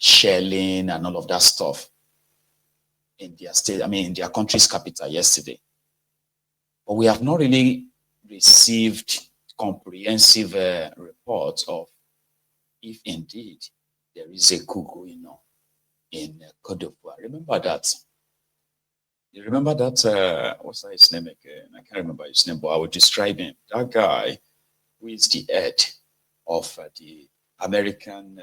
shelling and all of that stuff in their state, in their country's capital yesterday. But we have not really received comprehensive report of if indeed there is a coup going on in Côte d'Ivoire. Remember that? You remember that, what's his name again? I can't remember his name, but I will describe him. That guy who is the head of the American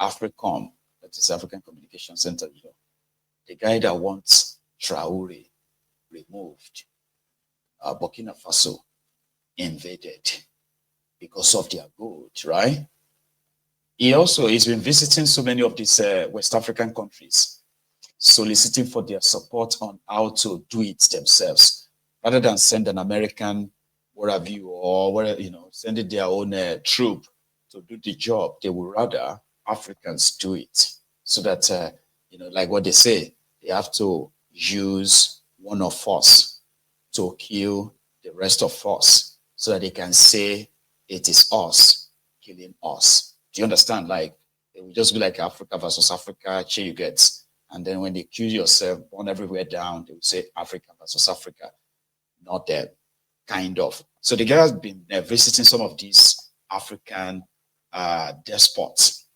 AFRICOM, that is African Communication Center, the guy that wants Traore removed, Burkina Faso invaded because of their gold, right? He's been visiting so many of these West African countries, soliciting for their support on how to do it themselves, rather than send an American, sending their own troop to do the job. They would rather Africans do it, so that like what they say, they have to use one of us to kill the rest of us, so that they can say it is us killing us. Do you understand? Like, it will just be like Africa versus Africa, you get. And then when they kill yourself, burn everywhere down, they will say Africa versus Africa, not that kind of. So the guy has been visiting some of these African despots,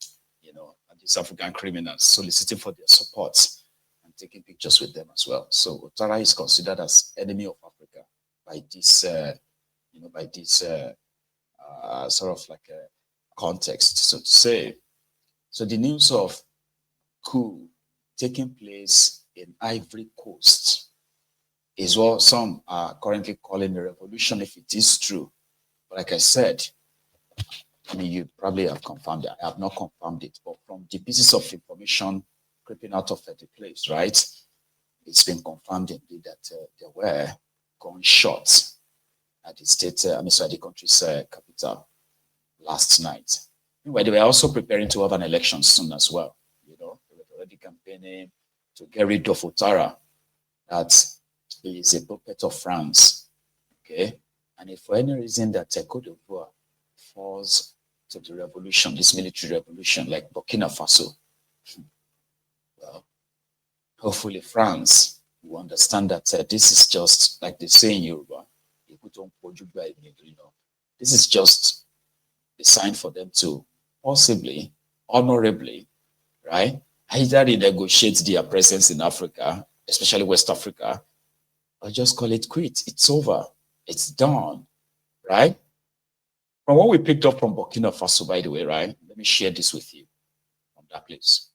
and these African criminals, soliciting for their support and taking pictures with them as well. So Ouattara is considered as enemy of Africa by this, sort of like a context, so to say. So the news of coup taking place in Ivory Coast is what some are currently calling a revolution, if it is true. But like I said, you probably have confirmed it. I have not confirmed it, but from the pieces of information creeping out of the place, right? It's been confirmed indeed that there were gunshots at the state, the country's capital last night. Anyway, they were also preparing to have an election soon as well. They were already campaigning to get rid of Ouattara, that is a puppet of France. Okay, and if for any reason that Côte d'Ivoire falls to the revolution, this military revolution, like Burkina Faso, well, hopefully France will understand that this is just like they say in Yoruba. This is just a sign for them to possibly, honorably, right, either renegotiate their presence in Africa, especially West Africa, or just call it quits. It's over. It's done, right? From what we picked up from Burkina Faso, by the way, right? Let me share this with you from that place.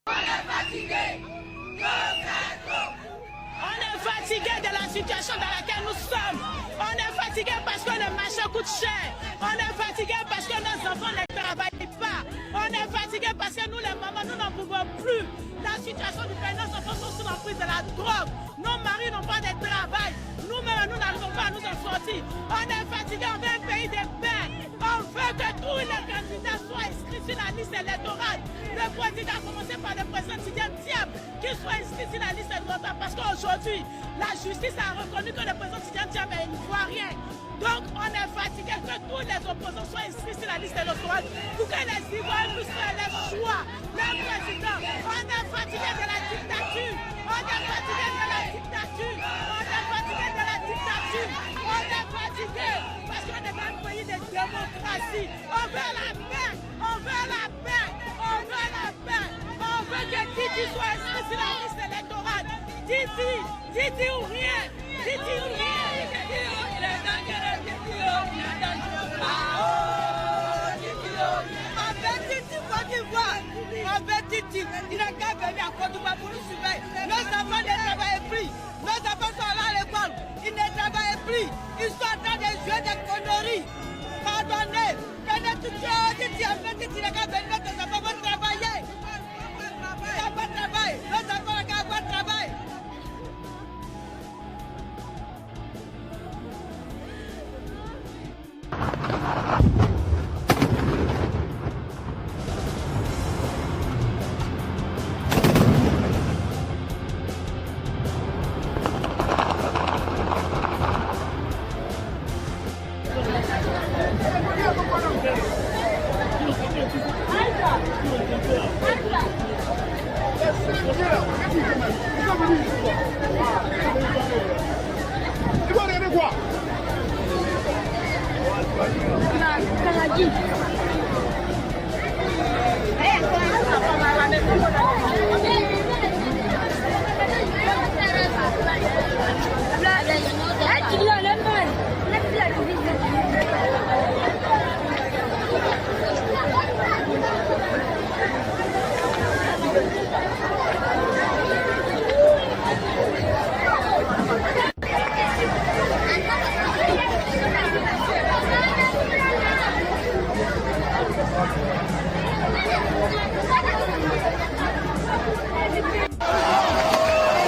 Fatigué de la situation dans laquelle nous sommes. On est fatigué parce que le marché coûte cher. On est fatigué parce que nos enfants ne travaillent pas. On est fatigué parce que nous, les mamans, nous n'en pouvons plus. La situation du pays, nos enfants sont sous l'emprise de la drogue. Nos maris n'ont pas de travail. Nous-mêmes, nous n'arrivons pas à nous en sortir. On est fatigué, on veut un pays de paix. On veut que tous les candidats soient inscrits sur la liste électorale. Le président, a commencé par le président Tidiane Diab, qu'il soit inscrit sur la liste électorale. Parce qu'aujourd'hui, la justice a reconnu que le président Tidiane Diab est ivoirien. Donc, on est fatigué que tous les opposants soient inscrits sur la liste électorale pour que les Ivoiriens puissent faire leur choix. Le président, on est fatigué de la dictature. On est fatigué de la dictature. On est fatigué de la dictature. On est fatigué parce qu'on est un pays de démocratie. On veut la paix. On veut la paix. On veut la paix. On veut que Titi soit inscrit sur la liste électorale. Titi ou rien. Titi ou rien. Il n'a qu'à venir à Côte d'Ivoire pour nous surveiller. Nos enfants ne travaillent plus. Nos enfants sont là à l'école. Ils ne travaillent plus. Ils sont en train de jouer des conneries. Pardonnez. Nos enfants vont travailler. Il n'y a pas de travail. Nos enfants n'ont qu'à avoir travail.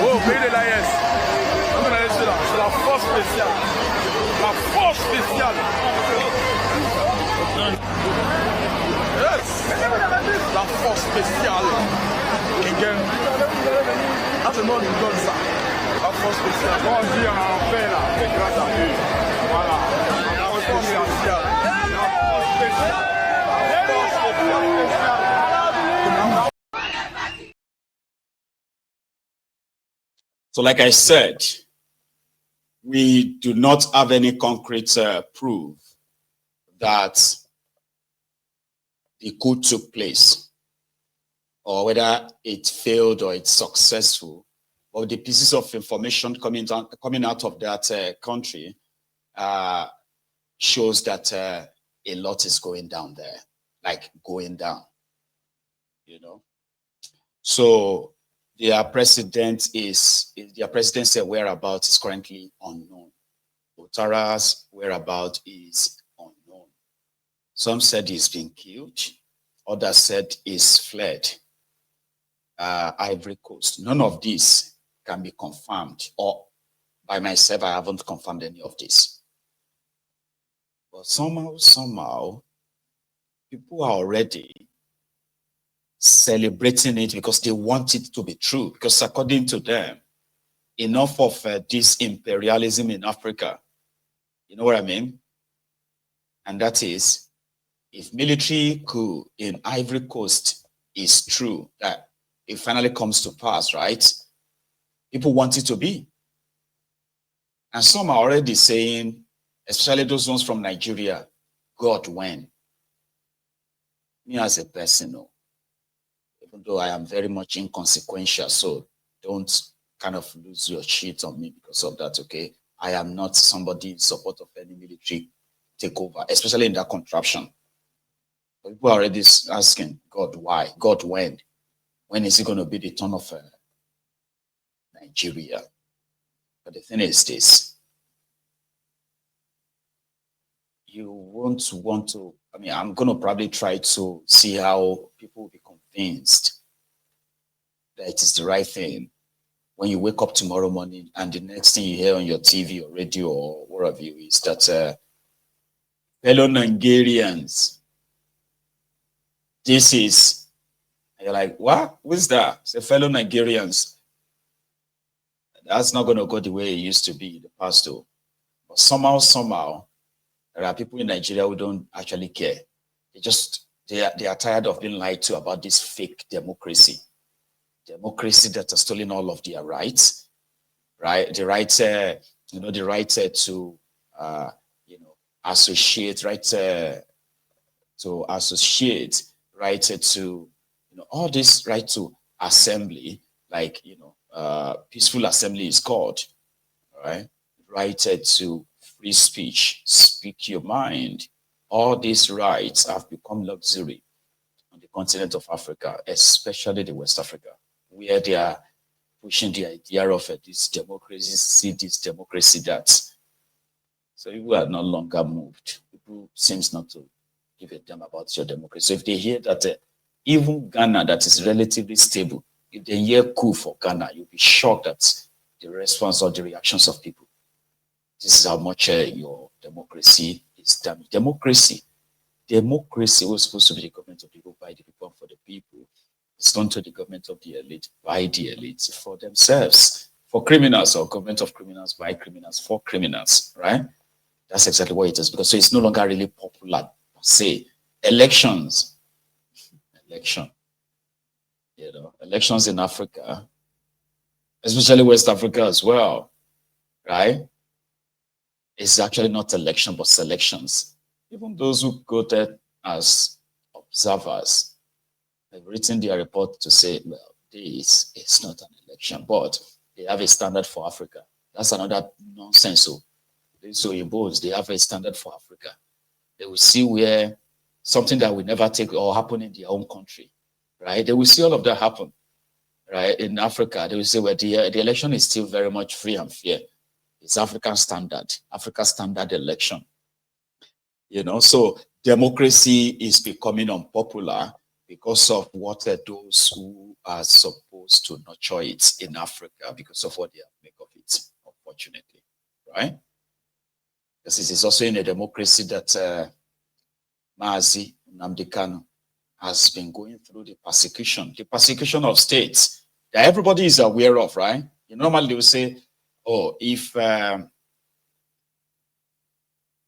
Oh, pays de l'AS. On a laissé là. C'est la force spéciale. La force spéciale. Yes. La force spéciale. Again. Ah, c'est non, il donne ça. La force spéciale. Comment dire en paix là. C'est grâce à Dieu. Voilà. La force spéciale. La force spéciale. La force spéciale. So like I said, we do not have any concrete proof that the coup took place or whether it failed or it's successful. But the pieces of information coming out of that country shows that a lot is going down there, like going down, you know. So their president's whereabouts is currently unknown. Ouattara's whereabouts is unknown. Some said he's been killed. Others said he's fled. Ivory Coast. None of this can be confirmed, or by myself, I haven't confirmed any of this. But somehow, people are already celebrating it because they want it to be true. Because according to them, enough of this imperialism in Africa, you know what I mean? And that is, if military coup in Ivory Coast is true, that it finally comes to pass, right? People want it to be. And some are already saying, especially those ones from Nigeria, God, when? Me as a person, no. Even though I am very much inconsequential, so don't kind of lose your shit on me because of that, okay? I am not somebody in support of any military takeover, especially in that contraption. But people are already asking, God, why? God, when? When is it going to be the turn of Nigeria? But the thing is this. You won't want to, I mean, I'm going to probably try to see how people will be convinced that it is the right thing when you wake up tomorrow morning and the next thing you hear on your TV or radio or wherever you is that fellow Nigerians, this is, and you're like, what? Who's that? It's a fellow Nigerians. That's not going to go the way it used to be in the past, though. But somehow, there are people in Nigeria who don't actually care. They are tired of being lied to about this fake democracy. Democracy that has stolen all of their rights, right? The right, the right to, associate, right to associate, right to, all this right to assembly, like, peaceful assembly is called, right? Right to free speech, speak your mind. All these rights have become luxury on the continent of Africa, especially the West Africa, where they are pushing the idea of this democracy, that. So people are no longer moved. People seems not to give a damn about your democracy. So if they hear that even Ghana, that is relatively stable, if they hear coup for Ghana, you'll be shocked at the response or the reactions of people. This is how much your democracy is damaged. Democracy was supposed to be the government of the people, by the people, and for the people. It's turned to the government of the elite, by the elites, for themselves, for criminals, or government of criminals, by criminals, for criminals, right? That's exactly what it is, because so it's no longer really popular. Say, elections in Africa especially West Africa as well, right? It's actually not election, but selections. Even those who go there as observers have written their report to say, well, this is not an election, but they have a standard for Africa. That's another nonsense. So Oyinbos, they have a standard for Africa. They will see where something that will never take or happen in their own country, right? They will see all of that happen, right? In Africa, they will say, well, the election is still very much free and fair. It's African standard election. You know, so democracy is becoming unpopular because of what those who are supposed to nurture it in Africa, because of what they make of it, unfortunately, right? Because it is also in a democracy that Mazi, Nnamdi Kanu, has been going through the persecution of states that everybody is aware of, right? You normally they will say, oh, if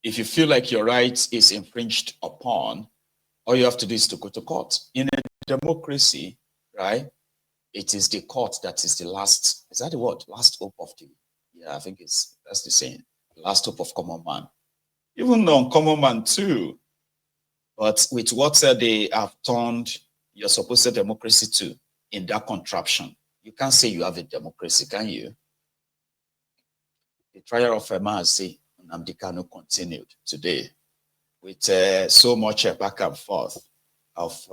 you feel like your right is infringed upon, all you have to do is to go to court. In a democracy, right, it is the court that is the last, is that the word? Last hope of the, yeah, I think that's the saying, last hope of common man. Even on common man too, but with what they have turned your supposed democracy to in that contraption, you can't say you have a democracy, can you? The trial of Mazi, Nnamdi Kanu continued today with so much back and forth of,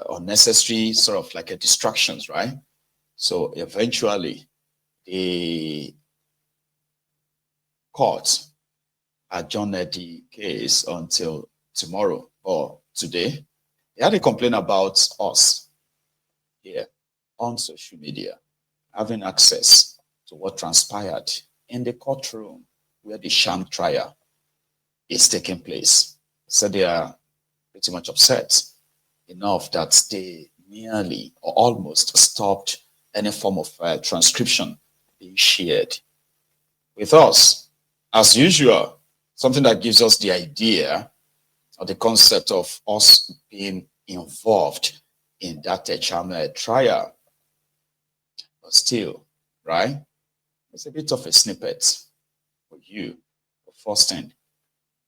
unnecessary sort of like distractions, right? So eventually the court adjourned the case until tomorrow or today. They had a complaint about us here on social media having access to what transpired in the courtroom where the sham trial is taking place. So they are pretty much upset enough that they nearly or almost stopped any form of transcription being shared with us. As usual, something that gives us the idea or the concept of us being involved in that trial. But still, right? It's a bit of a snippet for you. But first thing,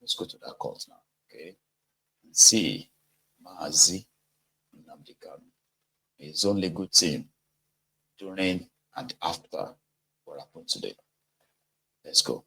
let's go to that court now, okay? And see Mazi, Nnamdi Kanu, his only good team during and after what happened today. Let's go.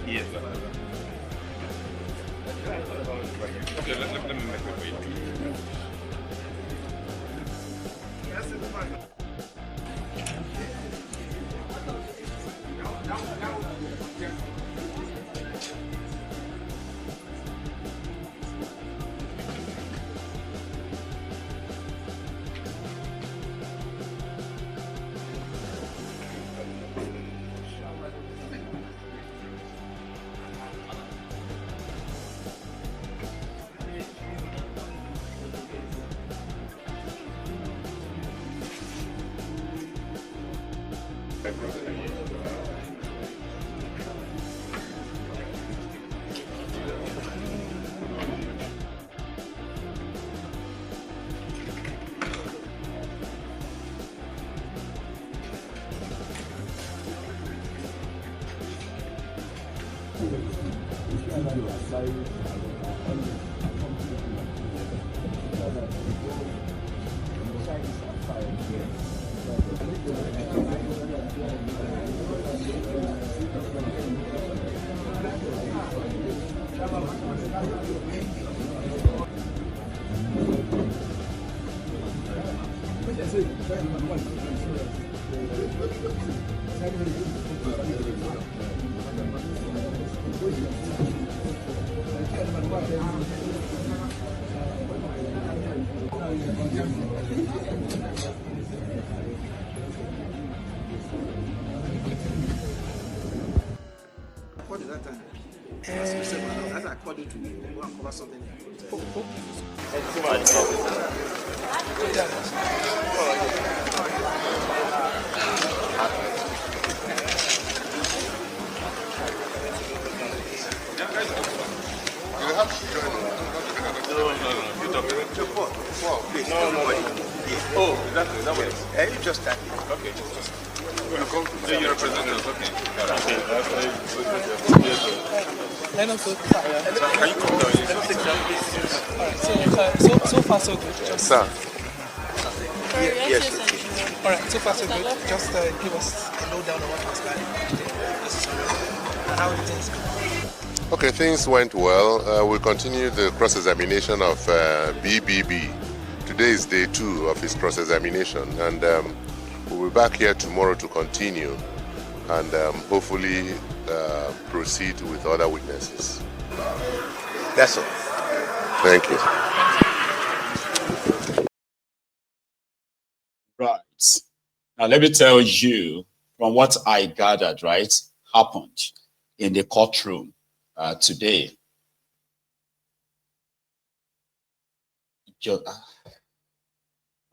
Yes. Okay, let me make it for you. What is that time? That's according to me. Go and cover something. Oh, exactly. That way. You just stand. Okay. You represent us, okay. And also, Can you come down? so far so good. Just, Sir. Yes. all right, so far so good. Just give us a lowdown on what was going on and how it is. Okay, things went well. We'll continue the cross-examination of BBB. Today is day 2 of his cross-examination, and we'll be back here tomorrow to continue and hopefully proceed with other witnesses. That's all. Thank you. Right. Now, let me tell you from what I gathered, right, happened in the courtroom today.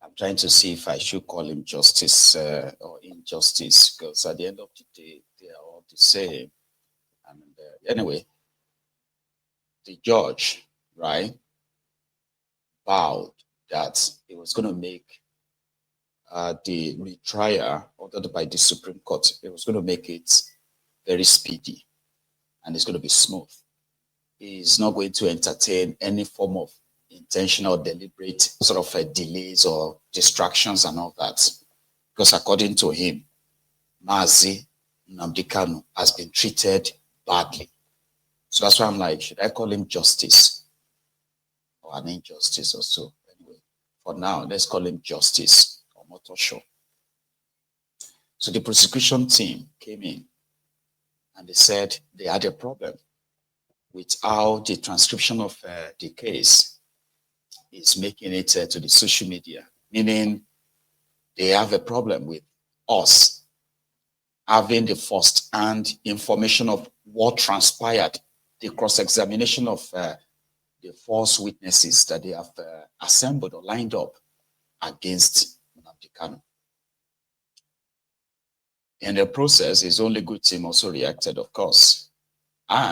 I'm trying to see if I should call him justice or injustice, because at the end of the day, they are all the same. And anyway, the judge, right, vowed that he was going to make the retrial ordered by the Supreme Court, it was going to make it very speedy and it's going to be smooth. He's not going to entertain any form of intentional, deliberate sort of delays or distractions and all that. Because according to him, Mazi, Nnamdi Kanu has been treated badly. So that's why I'm like, should I call him justice or an injustice or so? Anyway, for now, let's call him justice or motor show. So the prosecution team came in and they said they had a problem with how the transcription of the case is making it to the social media, meaning they have a problem with us having the first-hand information of what transpired, the cross-examination of the false witnesses that they have assembled or lined up against Nnamdi Kanu. In the process, his only good team also reacted, of course. And